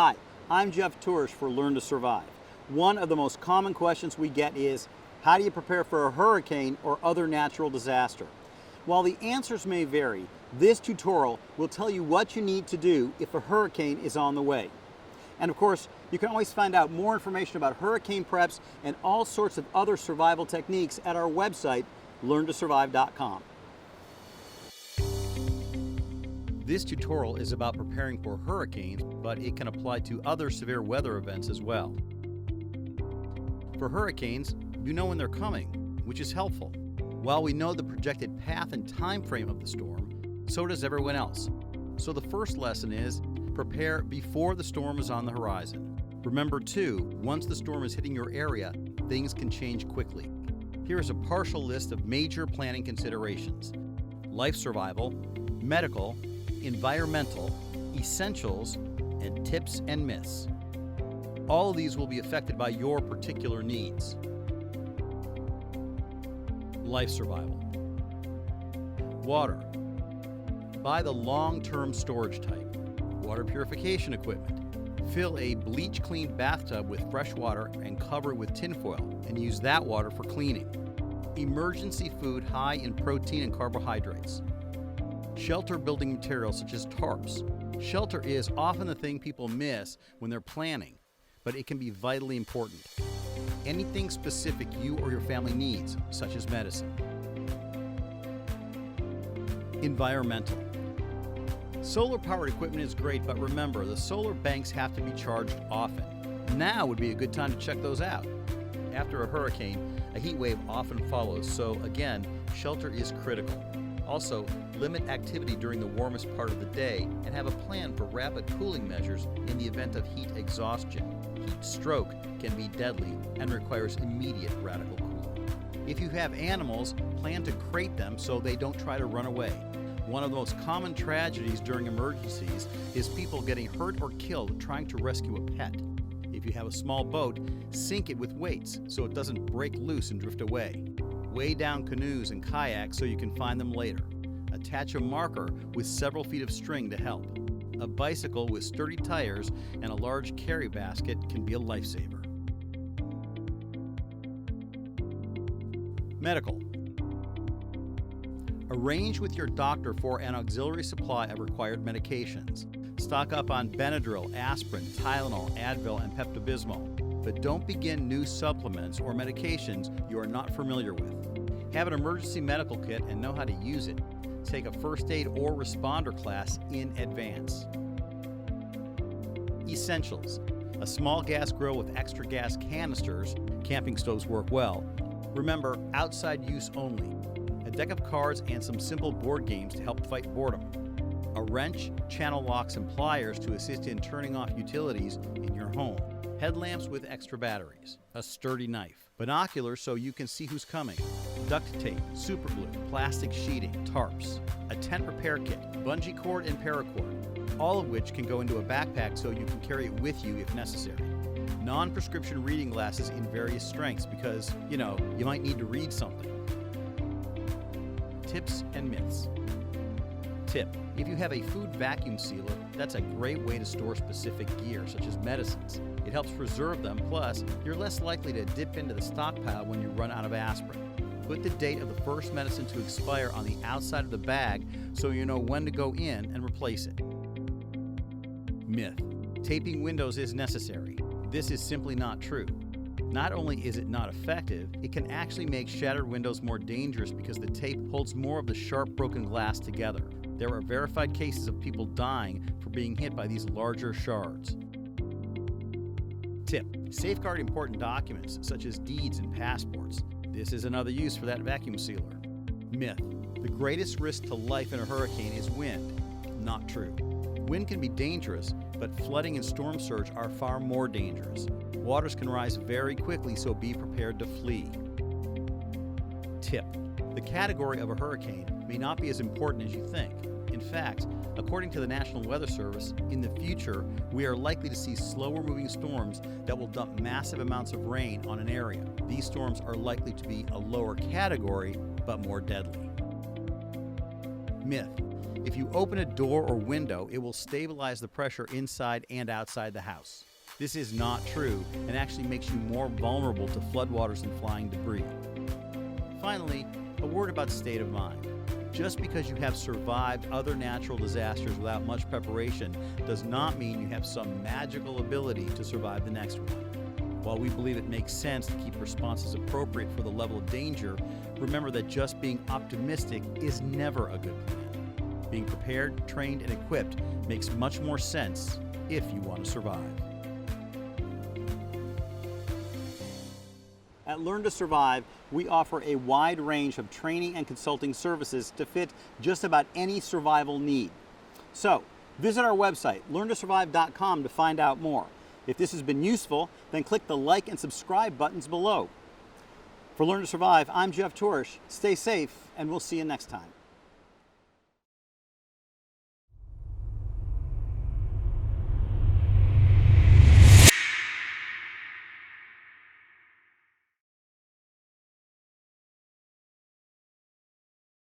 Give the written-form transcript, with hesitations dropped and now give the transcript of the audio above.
Hi, I'm Jeff Tourish for Learn to Survive. One of the most common questions we get is, how do you prepare for a hurricane or other natural disaster? While the answers may vary, this tutorial will tell you what you need to do if a hurricane is on the way. And of course, you can always find out more information about hurricane preps and all sorts of other survival techniques at our website, learntosurvive.com. This tutorial is about preparing for hurricanes, but it can apply to other severe weather events as well. For hurricanes, you know when they're coming, which is helpful. While we know the projected path and time frame of the storm, so does everyone else. So the first lesson is, prepare before the storm is on the horizon. Remember too, once the storm is hitting your area, things can change quickly. Here is a partial list of major planning considerations: life survival, medical, environmental, essentials, and tips and myths. All of these will be affected by your particular needs. Life survival. Water. Buy the long-term storage type. Water purification equipment. Fill a bleach-cleaned bathtub with fresh water and cover it with tinfoil and use that water for cleaning. Emergency food high in protein and carbohydrates. Shelter building materials such as tarps. Shelter is often the thing people miss when they're planning, but it can be vitally important. Anything specific you or your family needs, such as medicine. Environmental. Solar-powered equipment is great, but remember, the solar banks have to be charged often. Now would be a good time to check those out. After a hurricane, a heat wave often follows, so again, shelter is critical. Also, limit activity during the warmest part of the day and have a plan for rapid cooling measures in the event of heat exhaustion. Heat stroke can be deadly and requires immediate radical cooling. If you have animals, plan to crate them so they don't try to run away. One of the most common tragedies during emergencies is people getting hurt or killed trying to rescue a pet. If you have a small boat, sink it with weights so it doesn't break loose and drift away. Weigh down canoes and kayaks so you can find them later. Attach a marker with several feet of string to help. A bicycle with sturdy tires and a large carry basket can be a lifesaver. Medical. Arrange with your doctor for an auxiliary supply of required medications. Stock up on Benadryl, aspirin, Tylenol, Advil, and Pepto-Bismol. But don't begin new supplements or medications you are not familiar with. Have an emergency medical kit and know how to use it. Take a first aid or responder class in advance. Essentials. A small gas grill with extra gas canisters. Camping stoves work well. Remember, outside use only. A deck of cards and some simple board games to help fight boredom. A wrench, channel locks, and pliers to assist in turning off utilities in your home. Headlamps with extra batteries. A sturdy knife. Binoculars so you can see who's coming. Duct tape, super glue, plastic sheeting, tarps. A tent repair kit, bungee cord and paracord. All of which can go into a backpack so you can carry it with you if necessary. Non-prescription reading glasses in various strengths because, you might need to read something. Tips and myths. Tip: if you have a food vacuum sealer, that's a great way to store specific gear, such as medicines. It helps preserve them, plus you're less likely to dip into the stockpile when you run out of aspirin. Put the date of the first medicine to expire on the outside of the bag so you know when to go in and replace it. Myth: taping windows is necessary. This is simply not true. Not only is it not effective, it can actually make shattered windows more dangerous because the tape holds more of the sharp broken glass together. There are verified cases of people dying for being hit by these larger shards. Tip: safeguard important documents such as deeds and passports. This is another use for that vacuum sealer. Myth: the greatest risk to life in a hurricane is wind. Not true. Wind can be dangerous, but flooding and storm surge are far more dangerous. Waters can rise very quickly, so be prepared to flee. Tip: the category of a hurricane may not be as important as you think. In fact, according to the National Weather Service, in the future, we are likely to see slower moving storms that will dump massive amounts of rain on an area. These storms are likely to be a lower category, but more deadly. Myth: If you open a door or window, it will stabilize the pressure inside and outside the house. This is not true and actually makes you more vulnerable to floodwaters and flying debris. Finally, a word about state of mind. Just because you have survived other natural disasters without much preparation does not mean you have some magical ability to survive the next one. While we believe it makes sense to keep responses appropriate for the level of danger, remember that just being optimistic is never a good plan. Being prepared, trained, and equipped makes much more sense if you want to survive. At Learn to Survive, we offer a wide range of training and consulting services to fit just about any survival need. So, visit our website, learntosurvive.com, to find out more. If this has been useful, then click the like and subscribe buttons below. For Learn to Survive, I'm Jeff Torish. Stay safe, and we'll see you next time.